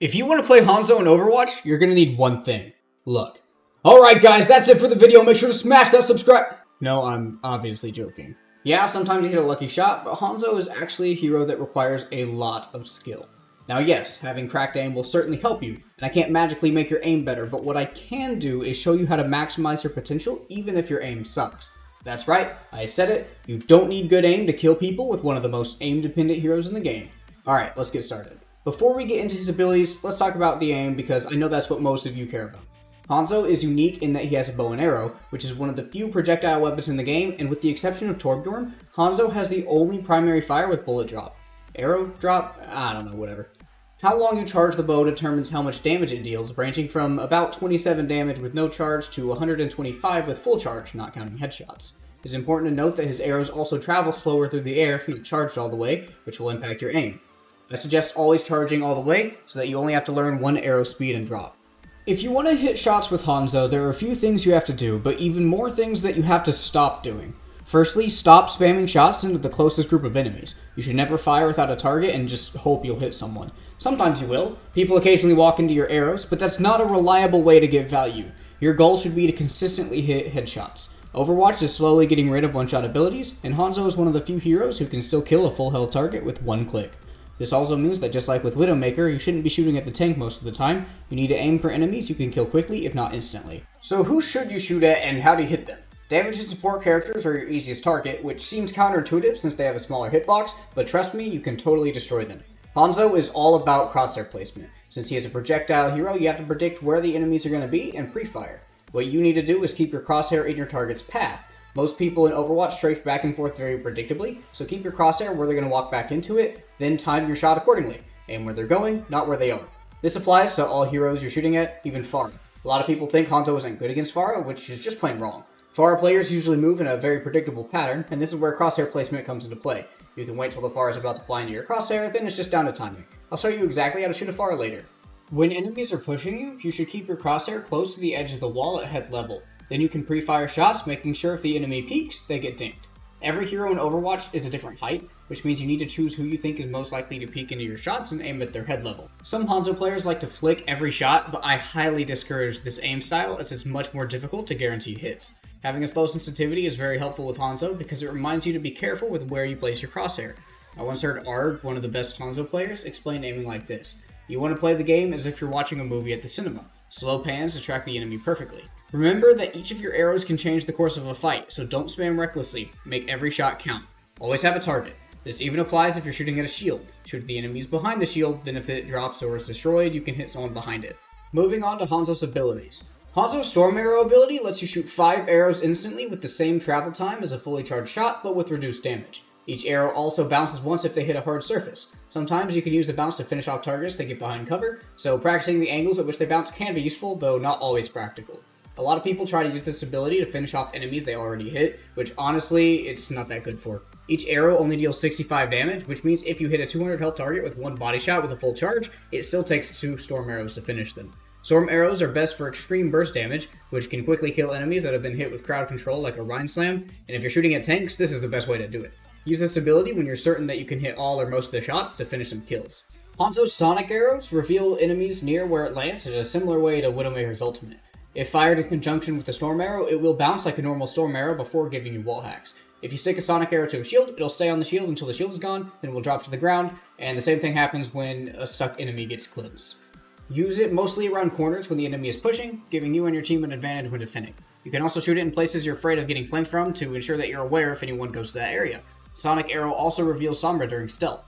If you want to play Hanzo in Overwatch, you're going to need one thing. Luck. Alright guys, that's it for the video. Make sure to smash that subscribe... No, I'm obviously joking. Yeah, sometimes you hit a lucky shot, but Hanzo is actually a hero that requires a lot of skill. Now yes, having cracked aim will certainly help you, and I can't magically make your aim better, but what I can do is show you how to maximize your potential even if your aim sucks. That's right, I said it, you don't need good aim to kill people with one of the most aim-dependent heroes in the game. Alright, let's get started. Before we get into his abilities, let's talk about the aim because I know that's what most of you care about. Hanzo is unique in that he has a bow and arrow, which is one of the few projectile weapons in the game, and with the exception of Torbjorn, Hanzo has the only primary fire with bullet drop. Arrow drop? I don't know, whatever. How long you charge the bow determines how much damage it deals, ranging from about 27 damage with no charge to 125 with full charge, not counting headshots. It's important to note that his arrows also travel slower through the air if not charged all the way, which will impact your aim. I suggest always charging all the way, so that you only have to learn one arrow speed and drop. If you want to hit shots with Hanzo, there are a few things you have to do, but even more things that you have to stop doing. Firstly, stop spamming shots into the closest group of enemies. You should never fire without a target and just hope you'll hit someone. Sometimes you will. People occasionally walk into your arrows, but that's not a reliable way to get value. Your goal should be to consistently hit headshots. Overwatch is slowly getting rid of one-shot abilities, and Hanzo is one of the few heroes who can still kill a full health target with one click. This also means that just like with Widowmaker, you shouldn't be shooting at the tank most of the time. You need to aim for enemies you can kill quickly, if not instantly. So who should you shoot at and how do you hit them? Damage and support characters are your easiest target, which seems counterintuitive since they have a smaller hitbox, but trust me, you can totally destroy them. Hanzo is all about crosshair placement. Since he is a projectile hero, you have to predict where the enemies are going to be and pre-fire. What you need to do is keep your crosshair in your target's path. Most people in Overwatch strafe back and forth very predictably, so keep your crosshair where they're going to walk back into it, then time your shot accordingly. Aim where they're going, not where they are. This applies to all heroes you're shooting at, even Pharah. A lot of people think Hanzo isn't good against Pharah, which is just plain wrong. Pharah players usually move in a very predictable pattern, and this is where crosshair placement comes into play. You can wait till the Pharah is about to fly into your crosshair, then it's just down to timing. I'll show you exactly how to shoot a Pharah later. When enemies are pushing you, you should keep your crosshair close to the edge of the wall at head level. Then you can pre-fire shots, making sure if the enemy peeks, they get dinked. Every hero in Overwatch is a different height, which means you need to choose who you think is most likely to peek into your shots and aim at their head level. Some Hanzo players like to flick every shot, but I highly discourage this aim style as it's much more difficult to guarantee hits. Having a slow sensitivity is very helpful with Hanzo because it reminds you to be careful with where you place your crosshair. I once heard Ard, one of the best Hanzo players, explain aiming like this. You want to play the game as if you're watching a movie at the cinema. Slow pans to track the enemy perfectly. Remember that each of your arrows can change the course of a fight, so don't spam recklessly. Make every shot count. Always have a target. This even applies if you're shooting at a shield. Shoot the enemies behind the shield, then if it drops or is destroyed, you can hit someone behind it. Moving on to Hanzo's abilities. Hanzo's Storm Arrow ability lets you shoot 5 arrows instantly with the same travel time as a fully charged shot, but with reduced damage. Each arrow also bounces once if they hit a hard surface. Sometimes you can use the bounce to finish off targets that get behind cover, so practicing the angles at which they bounce can be useful, though not always practical. A lot of people try to use this ability to finish off enemies they already hit, which honestly, it's not that good for. Each arrow only deals 65 damage, which means if you hit a 200 health target with one body shot with a full charge, it still takes 2 Storm Arrows to finish them. Storm Arrows are best for extreme burst damage, which can quickly kill enemies that have been hit with crowd control like a Rhine Slam, and if you're shooting at tanks, this is the best way to do it. Use this ability when you're certain that you can hit all or most of the shots to finish some kills. Hanzo's Sonic Arrows reveal enemies near where it lands in a similar way to Widowmaker's ultimate. If fired in conjunction with the Storm Arrow, it will bounce like a normal Storm Arrow before giving you wall hacks. If you stick a Sonic Arrow to a shield, it'll stay on the shield until the shield is gone, then it will drop to the ground, and the same thing happens when a stuck enemy gets cleansed. Use it mostly around corners when the enemy is pushing, giving you and your team an advantage when defending. You can also shoot it in places you're afraid of getting flanked from to ensure that you're aware if anyone goes to that area. Sonic Arrow also reveals Sombra during stealth.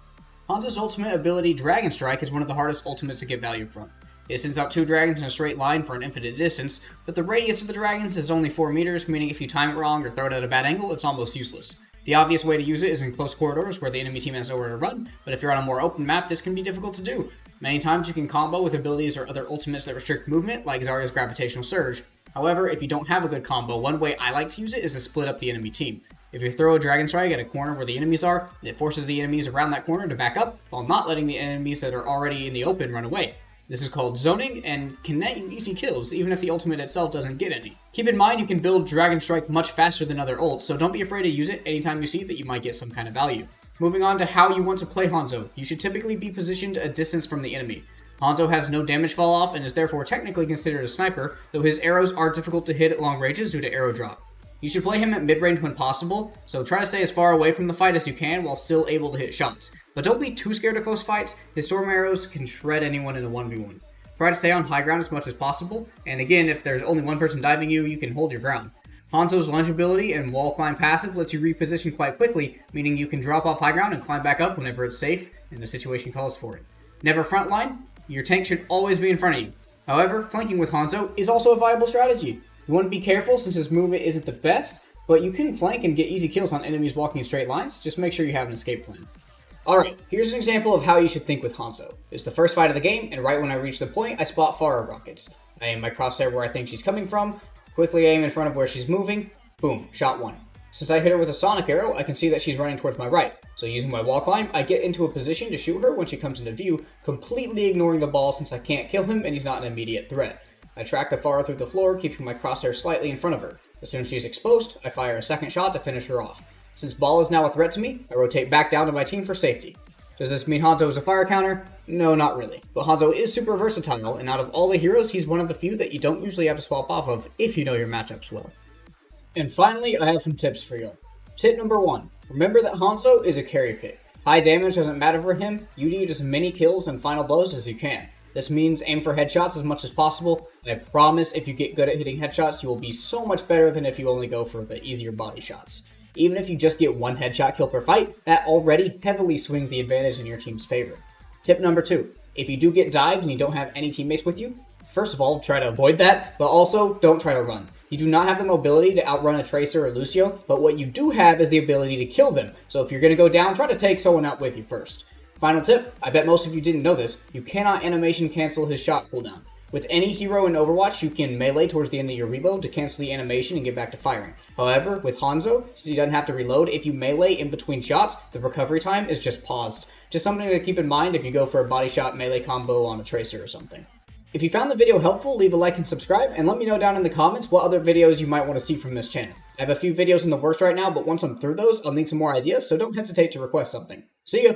Hanzo's ultimate ability, Dragon Strike, is one of the hardest ultimates to get value from. It sends out 2 dragons in a straight line for an infinite distance, but the radius of the dragons is only 4 meters, meaning if you time it wrong or throw it at a bad angle, it's almost useless. The obvious way to use it is in close corridors where the enemy team has nowhere to run, but if you're on a more open map, this can be difficult to do. Many times you can combo with abilities or other ultimates that restrict movement, like Zarya's Gravitational Surge. However, if you don't have a good combo, one way I like to use it is to split up the enemy team. If you throw a Dragon Strike at a corner where the enemies are, it forces the enemies around that corner to back up, while not letting the enemies that are already in the open run away. This is called zoning, and can net you easy kills, even if the ultimate itself doesn't get any. Keep in mind you can build Dragon Strike much faster than other ults, so don't be afraid to use it anytime you see that you might get some kind of value. Moving on to how you want to play Hanzo, you should typically be positioned a distance from the enemy. Hanzo has no damage fall off and is therefore technically considered a sniper, though his arrows are difficult to hit at long ranges due to arrow drop. You should play him at mid-range when possible, so try to stay as far away from the fight as you can while still able to hit shots. But don't be too scared of close fights, his storm arrows can shred anyone in a 1v1. Try to stay on high ground as much as possible, and again, if there's only one person diving you, you can hold your ground. Hanzo's lunge ability and wall climb passive lets you reposition quite quickly, meaning you can drop off high ground and climb back up whenever it's safe and the situation calls for it. Never frontline, your tank should always be in front of you. However, flanking with Hanzo is also a viable strategy. You want to be careful since his movement isn't the best, but you can flank and get easy kills on enemies walking in straight lines, just make sure you have an escape plan. Alright, here's an example of how you should think with Hanzo. It's the first fight of the game, and right when I reach the point, I spot Pharah rockets. I aim my crosshair where I think she's coming from, quickly aim in front of where she's moving, boom, shot one. Since I hit her with a sonic arrow, I can see that she's running towards my right. So using my wall climb, I get into a position to shoot her when she comes into view, completely ignoring the ball since I can't kill him and he's not an immediate threat. I track the Pharah through the floor, keeping my crosshair slightly in front of her. As soon as she's exposed, I fire a second shot to finish her off. Since ball is now a threat to me, I rotate back down to my team for safety. Does this mean Hanzo is a fire counter? No, not really. But Hanzo is super versatile, and out of all the heroes, he's one of the few that you don't usually have to swap off of if you know your matchups well. And finally, I have some tips for you. Tip number 1. Remember that Hanzo is a carry pick. High damage doesn't matter for him, you need as many kills and final blows as you can. This means aim for headshots as much as possible. I promise if you get good at hitting headshots, you will be so much better than if you only go for the easier body shots. Even if you just get one headshot kill per fight, that already heavily swings the advantage in your team's favor. Tip number 2. If you do get dived and you don't have any teammates with you, first of all, try to avoid that, but also don't try to run. You do not have the mobility to outrun a Tracer or Lucio, but what you do have is the ability to kill them, so if you're going to go down, try to take someone out with you first. Final tip, I bet most of you didn't know this, you cannot animation cancel his shot cooldown. With any hero in Overwatch, you can melee towards the end of your reload to cancel the animation and get back to firing. However, with Hanzo, since he doesn't have to reload, if you melee in between shots, the recovery time is just paused. Just something to keep in mind if you go for a body shot melee combo on a Tracer or something. If you found the video helpful, leave a like and subscribe, and let me know down in the comments what other videos you might want to see from this channel. I have a few videos in the works right now, but once I'm through those, I'll need some more ideas, so don't hesitate to request something. See ya!